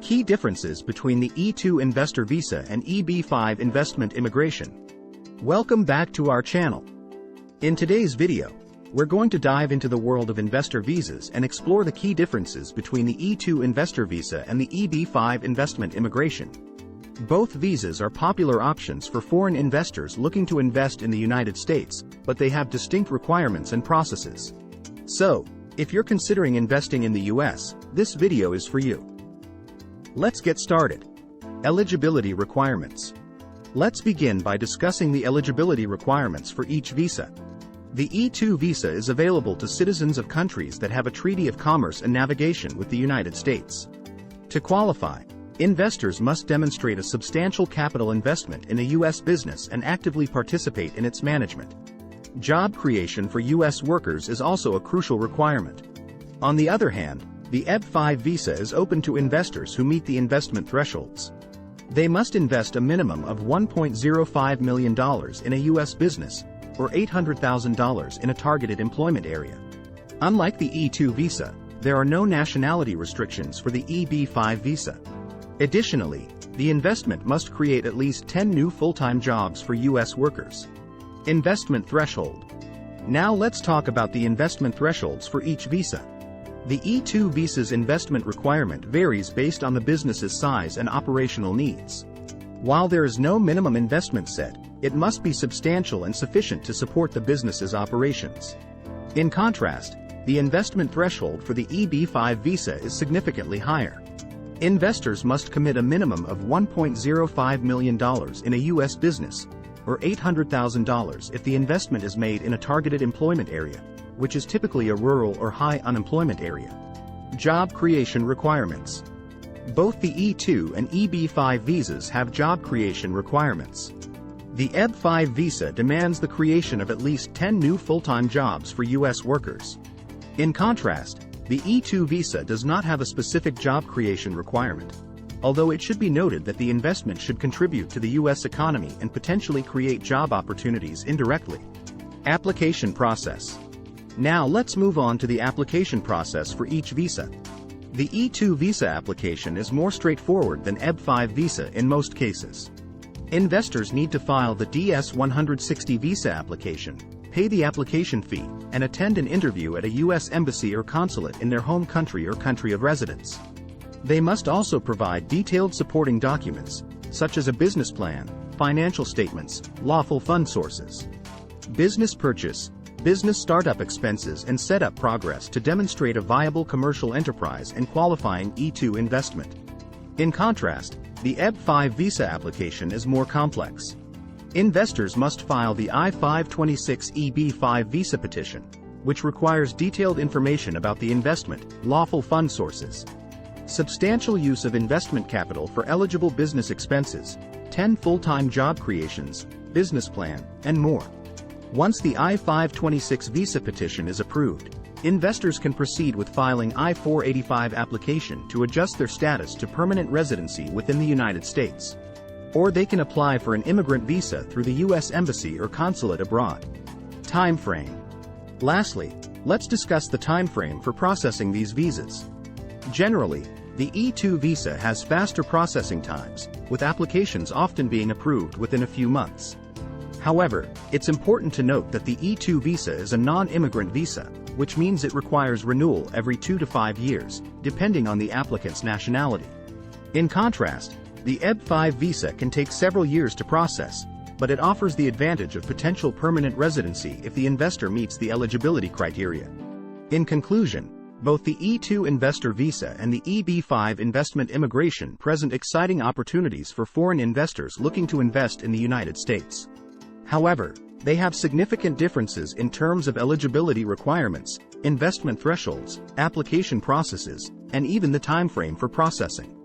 Key differences between the E2 investor visa and EB5 investment immigration. Welcome back to our channel. In today's video, we're going to dive into the world of investor visas and explore the key differences between the E2 investor visa and the EB5 investment immigration. Both visas are popular options for foreign investors looking to invest in the United States, but they have distinct requirements and processes. So, if you're considering investing in the US, this video is for you. Let's get started. Eligibility requirements. Let's begin by discussing the eligibility requirements for each visa. The E2 visa is available to citizens of countries that have a treaty of commerce and navigation with the United States. To qualify, investors must demonstrate a substantial capital investment in a U.S. business and actively participate in its management. Job creation for U.S. workers is also a crucial requirement. On the other hand, the EB5 visa is open to investors who meet the investment thresholds. They must invest a minimum of $1.05 million in a U.S. business, or $800,000 in a targeted employment area. Unlike the E2 visa, there are no nationality restrictions for the EB5 visa. Additionally, the investment must create at least 10 new full-time jobs for U.S. workers. Investment threshold. Now let's talk about the investment thresholds for each visa. The E2 visa's investment requirement varies based on the business's size and operational needs. While there is no minimum investment set, it must be substantial and sufficient to support the business's operations. In contrast, the investment threshold for the EB5 visa is significantly higher. Investors must commit a minimum of $1.05 million in a U.S. business, or $800,000 if the investment is made in a targeted employment area, which is typically a rural or high unemployment area. Job creation requirements. Both the E2 and EB5 visas have job creation requirements. The EB5 visa demands the creation of at least 10 new full-time jobs for U.S. workers. In contrast, the E2 visa does not have a specific job creation requirement, although it should be noted that the investment should contribute to the U.S. economy and potentially create job opportunities indirectly. Application process. Now let's move on to the application process for each visa. The E2 visa application is more straightforward than EB5 visa in most cases. Investors need to file the DS-160 visa application, pay the application fee, and attend an interview at a U.S. embassy or consulate in their home country or country of residence. They must also provide detailed supporting documents, such as a business plan, financial statements, lawful fund sources, business purchase, business startup expenses and setup progress to demonstrate a viable commercial enterprise and qualifying E2 investment. In contrast, the EB5 visa application is more complex. Investors must file the I-526 EB5 visa petition, which requires detailed information about the investment, lawful fund sources, substantial use of investment capital for eligible business expenses, 10 full-time job creations, business plan, and more. Once the I-526 visa petition is approved, investors can proceed with filing I-485 application to adjust their status to permanent residency within the United States. Or they can apply for an immigrant visa through the U.S. Embassy or consulate abroad. Time frame. Lastly, let's discuss the time frame for processing these visas. Generally, the E2 visa has faster processing times, with applications often being approved within a few months. However, it's important to note that the E2 visa is a non-immigrant visa, which means it requires renewal every 2 to 5 years, depending on the applicant's nationality. In contrast, the EB5 visa can take several years to process, but it offers the advantage of potential permanent residency if the investor meets the eligibility criteria. In conclusion, both the E2 investor visa and the EB5 investment immigration present exciting opportunities for foreign investors looking to invest in the United States. However, they have significant differences in terms of eligibility requirements, investment thresholds, application processes, and even the time frame for processing.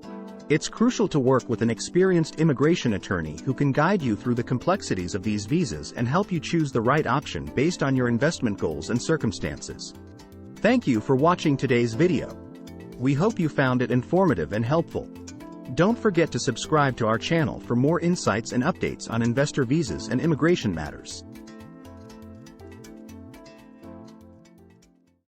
It's crucial to work with an experienced immigration attorney who can guide you through the complexities of these visas and help you choose the right option based on your investment goals and circumstances. Thank you for watching today's video. We hope you found it informative and helpful. Don't forget to subscribe to our channel for more insights and updates on investor visas and immigration matters.